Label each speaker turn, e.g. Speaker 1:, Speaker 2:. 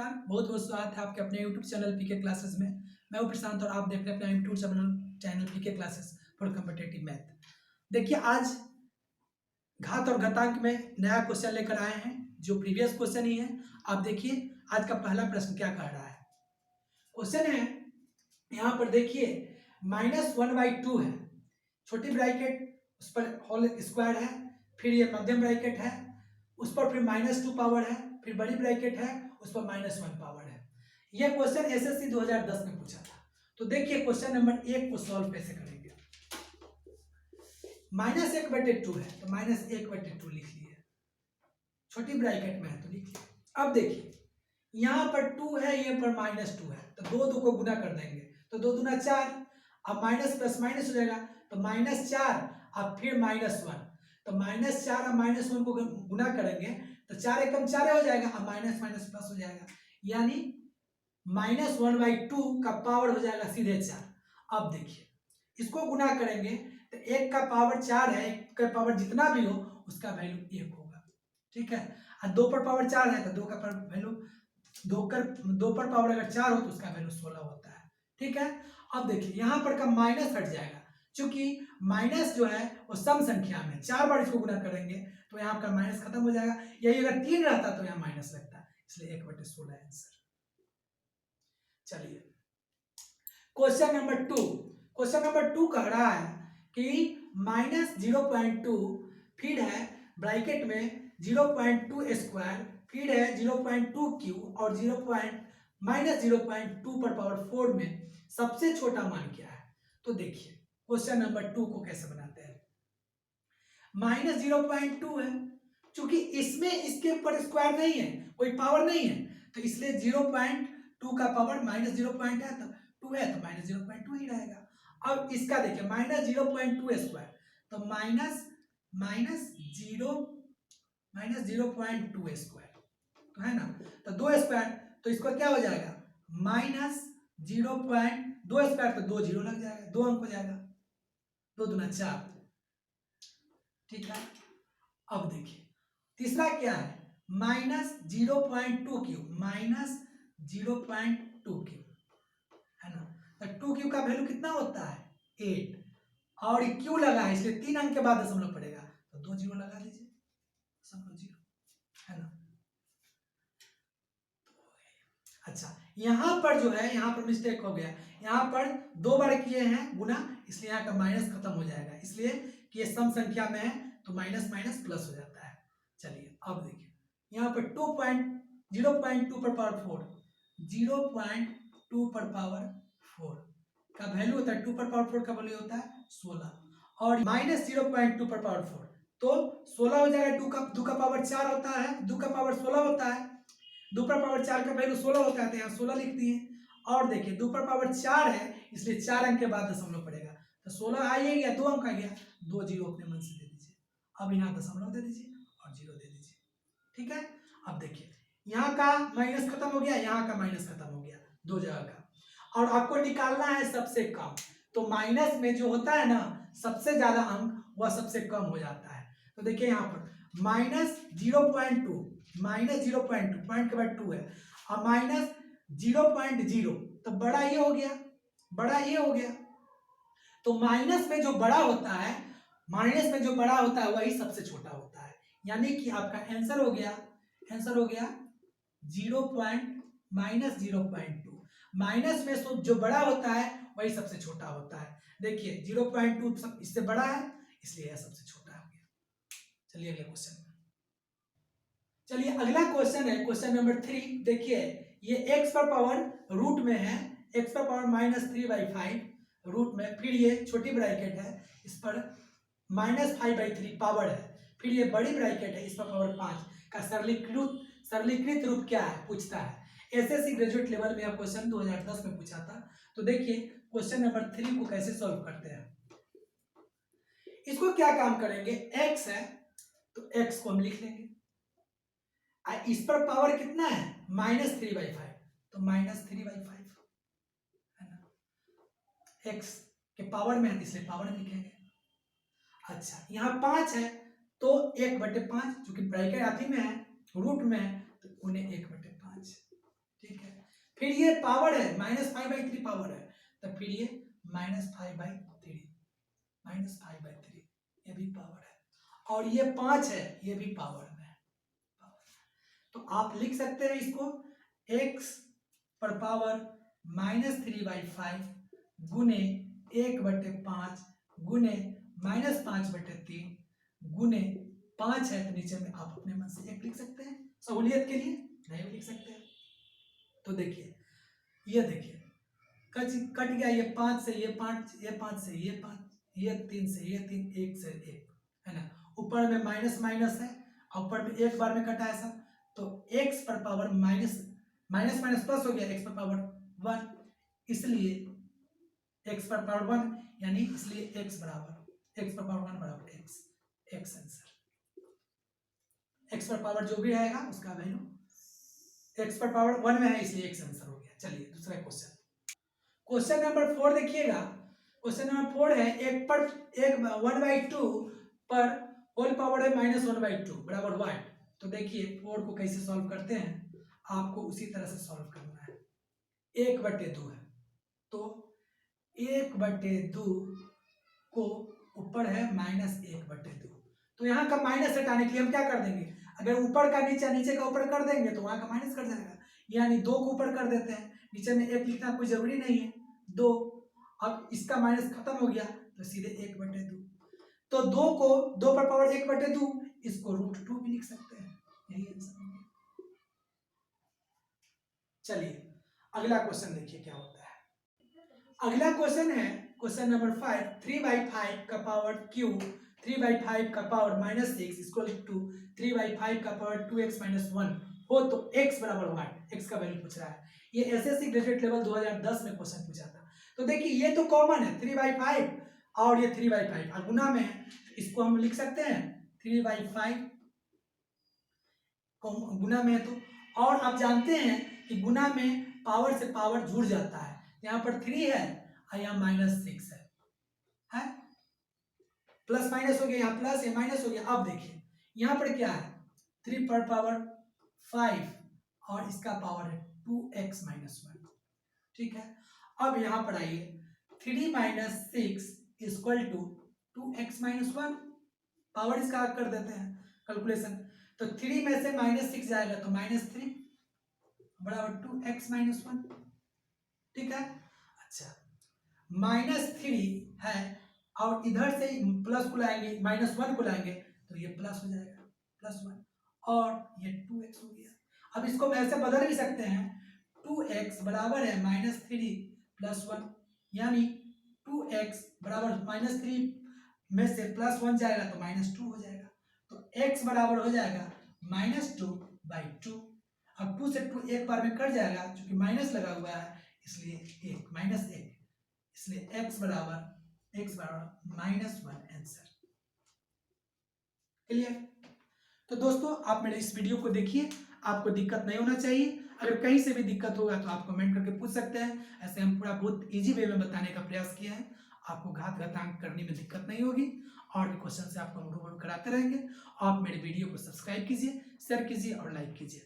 Speaker 1: नमस्कार, बहुत बहुत स्वागत है आपके अपने YouTube चैनल पीके क्लासेस में। मैं हूं प्रशांत और आप देख रहे हैं अपना YouTube channel PK classes for competitive math. देखिए, आज घात और घातांक में नया क्वेश्चन लेकर आए हैं जो प्रीवियस क्वेश्चन ही है। आप देखिए आज का पहला प्रश्न क्या कह रहा है। क्वेश्चन है यहाँ पर देखिए -1/2 है, छोटी ब्रैकेट उस पर होल स्क्वायर है, फिर ये मध्यम ब्रैकेट है उस पर फिर -2 पावर है, फिर बड़ी ब्रैकेट है उस पर -1 पावर है। यह क्वेश्चन एसएससी 2010 में पूछा था। तो देखिए क्वेश्चन नंबर 1 को सॉल्व कैसे करेंगे। -1/2 है तो -1/2 लिख लिए, छोटी ब्रैकेट में है तो लिख लिए। अब देखिए यहाँ पर 2 है, ये पर -2 है, तो दो को गुना कर देंगे तो 2 दूना 4। अब माइनस प्लस माइनस हो जाएगा तो -4, अब फिर -1, तो -4 और -1 को गुना करेंगे तो 4 एकम 4 हो जाएगा, अब माइनस माइनस प्लस हो जाएगा, यानी -1/2 का पावर हो जाएगा सीधे 4। अब देखिए इसको गुना करेंगे तो 1 का पावर 4 है, 1 का पावर जितना भी हो उसका वैल्यू 1 होगा, ठीक है। और 2 पर पावर 4 है तो 2 का वैल्यू 2 पर पावर अगर 4 हो तो उसका वैल्यू 16 होता है, ठीक है। अब देखिए यहाँ पर का माइनस हट जाएगा, क्योंकि माइनस जो है वो सम संख्या में 4 बार इसको गुना करेंगे तो यहाँ का माइनस खत्म हो जाएगा। यही अगर 3 रहता तो यहाँ माइनस लगता, इसलिए 1/16 आंसर। चलिए क्वेश्चन नंबर 2। क्वेश्चन नंबर 2 कह रहा है कि -0.2 फिर है ब्रैकेट में 0.2 स्क्वायर, फिर है 0.2 क्यूब और -0.2 पर पावर 4 में सबसे छोटा मान क्या है। तो देखिए क्वेश्चन नंबर 2 को कैसे बनाते हैं। -0.2 है, क्योंकि इसमें इसके ऊपर स्क्वायर नहीं है, कोई पावर नहीं है, तो इसलिए 0.2 का पावर -0. है तो 2 है तो -0.2 ही रहेगा। अब इसका देखिए -0.2 स्क्वायर तो -0.2 स्क्वायर तो है ना, तो 2 स्क्वायर तो इसको क्या हो जाएगा -0.2 स्क्वायर तो 2 जीरो लग जाएगा, 2 अंक हो जाएगा, 2 दूना 4, ठीक है। अब देखिए तीसरा क्या है -0.2 क्यूब, -0.2 क्यूब है ना, तो 2 क्यूब का वैल्यू कितना होता है 8, और क्यू लगा है इसलिए 3 अंक के बाद दशमलव पड़ेगा तो 2 जीरो लगा दीजिए, दशमलव जीरो है ना। अच्छा यहाँ पर जो है, यहाँ पर मिस्टेक हो गया, यहाँ पर 2 बार किए हैं गुना, इसलिए यहाँ का माइनस खत्म हो जाएगा, इसलिए कि ये सम संख्या में है तो माइनस माइनस प्लस हो जाता है। चलिए अब देखिए यहाँ पर 0.2 पर पावर 4, 0.2 पर पावर 4 का वैल्यू होता है, 2 पर पावर 4 का वैल्यू होता है 16, और -0.2 पर पावर 4 तो 16 हो जाएगा। 2 का पावर 4 होता है, 2 का पावर 16 होता है, 2 पर पावर 4 का वैल्यू 16 होता है तो यहाँ 16 लिख दिए। और देखिए 2 पर पावर 4 है इसलिए 4 अंक के बाद दशमलव पड़ेगा, तो 16 आ ही गया, 2 अंक आ गया, 2 जीरो अपने मन से दे दीजिए। अब यहाँ दशमलव दे दीजिए और जीरो दे दीजिए, ठीक है। अब देखिए यहाँ का माइनस खत्म हो गया, यहाँ का माइनस खत्म हो गया, 2 जगह का, और आपको निकालना है सबसे कम। तो माइनस में जो होता है ना सबसे ज्यादा अंक वह सबसे कम हो जाता है। तो देखिए यहाँ पर -0.2, -0.2 पॉइंट के बाद 2 है, और -0.0 तो बड़ा ये हो गया, बड़ा ये हो गया। तो माइनस में जो बड़ा होता है, माइनस में जो बड़ा होता है वही सबसे छोटा होता है, यानी कि आपका आंसर हो गया, आंसर हो गया 0.-0.2। माइनस में जो बड़ा होता है वही सबसे छोटा होता है। देखिए 0.2 इससे बड़ा है इसलिए यह सबसे छोटा हो गया। चलिए अगले क्वेश्चन में, चलिए अगला क्वेश्चन है क्वेश्चन नंबर 3। देखिए ये x पर पावर रूट में है, x पर पावर -3/5 रूट में, फिर ये छोटी ब्रैकेट है इस पर -5/3 पावर है, फिर ये बड़ी ब्रैकेट है इस पर पावर 5 का सरलीकृत रूप क्या है पूछता है। एसएससी ग्रेजुएट लेवल में यह क्वेश्चन 2010 में पूछा था। तो देखिए क्वेश्चन नंबर 3 को कैसे सॉल्व करते हैं। इसको क्या काम करेंगे, x है तो x को हम लिख लेंगे, इस पर पावर कितना है -3/5 तो -3/5 है ना, x के पावर में है इसलिए पावर लिखेंगे। अच्छा यहाँ 5 है तो 1/5, जो कि ब्रैकेट आती में है रूट में है तो उन्हें 1/5, फिर ये पावर है -5/3 पावर है, तो फिर ये -5/3 -5/3 ये भी पावर है, और ये 5 है ये भी पावर में है। तो आप लिख सकते हैं इसको x पर पावर -3/5 गुने 1/5 गुने -5/3 गुने 5 है, तो नीचे में आप अपने मन से 1 लिख सकते हैं सहूलियत के लिए, नहीं भी लिख सकते हैं। तो देखिए ये देखिए कट गया, ये 5 से ये 5, ये 5 से ये 5, ये 3 से ये 3, 1 से 1 है ना, ऊपर में माइनस माइनस है और ऊपर में एक बार में कटा है सब, तो x पर power minus minus minus plus हो गया, x पर पावर 1, इसलिए x पर पावर 1 यानी इसलिए x पर पावर 1 बराबर x आंसर। x पर पावर जो भी रहेगा उसका वैल्यू x पर पावर 1 में है, इसलिए x आंसर हो गया। चलिए दूसरा क्वेश्चन नंबर 4 देखिएगा। क्वेश्चन नंबर 4 है 1/2 पर होल पावर है -1/2 बराबर 1। तो देखिए 4 को कैसे सॉल्व करते हैं, आपको उसी तरह से सॉल्व करना है। 1/2 है तो 1/2 को ऊपर है -1/2, तो यहाँ का माइनस हटाने के लिए हम क्या कर देंगे, अगर ऊपर का नीचे नीचे का ऊपर कर देंगे तो वहां का माइनस कर जाएगा, यानी 2 को ऊपर कर देते हैं, नीचे में 1 लिखना कोई जरूरी नहीं है, 2। अब इसका माइनस खत्म हो गया तो सीधे 1/2, तो 2 को 2 पर पावर 1/2, इसको √2 भी लिख सकते हैं, यही आंसर हो गया। चलिए अगला क्वेश्चन देखिए क्या होता है। अगला क्वेश्चन है क्वेश्चन नंबर 5, 3/5 का पावर क्यूब 3/5 का पावर -6 इक्वल टू 3/5 का पावर 2x - 1 हो तो x बराबर 1, x का वैल्यू पूछ रहा है। ये एसएससी ग्रेजुएट लेवल 2010 में क्वेश्चन पूछा था। तो देखिए ये तो कॉमन है 3/5 और ये 3/5 और गुना में है, इसको हम लिख सकते हैं 3/5 गुना में है तो, और आप जानते हैं कि गुना में पावर से पावर जुड़ जाता है, यहाँ पर 3 है और यहाँ -6 है प्लस माइनस हो गया, यहाँ प्लस ये माइनस हो गया। अब देखिए यहाँ पर क्या है 3 पर पावर 5 और इसका पावर है 2x - 1, ठीक है। अब यहाँ पर आइए 3 - 6 इक्वल टू 2x - 1, पावर इसका कर देते हैं कैलकुलेशन, तो 3 में से -6 जाएगा तो -3 बराबर 2x - 1, ठीक है। अच्छा -3 है और इधर से प्लस को लाएंगे -1 को लाएंगे तो ये प्लस हो जाएगा +1 और ये 2x हो गया। अब इसको हम ऐसे बदल भी सकते हैं 2x बराबर है -3 + 1, यानी 2x बराबर -3 में से +1 जाएगा तो -2 हो जाएगा, तो x बराबर हो जाएगा -2/2। अब 2 से 2 एक बार में कट जाएगा, क्योंकि माइनस लगा हुआ है इसलिए -1, इसलिए x बराबर -1 आंसर। क्लियर? तो दोस्तों आप मेरे इस वीडियो को देखिए, आपको दिक्कत नहीं होना चाहिए। अगर कहीं से भी दिक्कत होगा तो आप कमेंट करके पूछ सकते हैं, ऐसे हम पूरा बहुत इजी वे में बताने का प्रयास किया है, आपको घातांक करने में दिक्कत नहीं होगी, और भी क्वेश्चन से आपको रूबरू कराते रहेंगे। आप मेरे वीडियो को सब्सक्राइब कीजिए, शेयर कीजिए और लाइक कीजिए।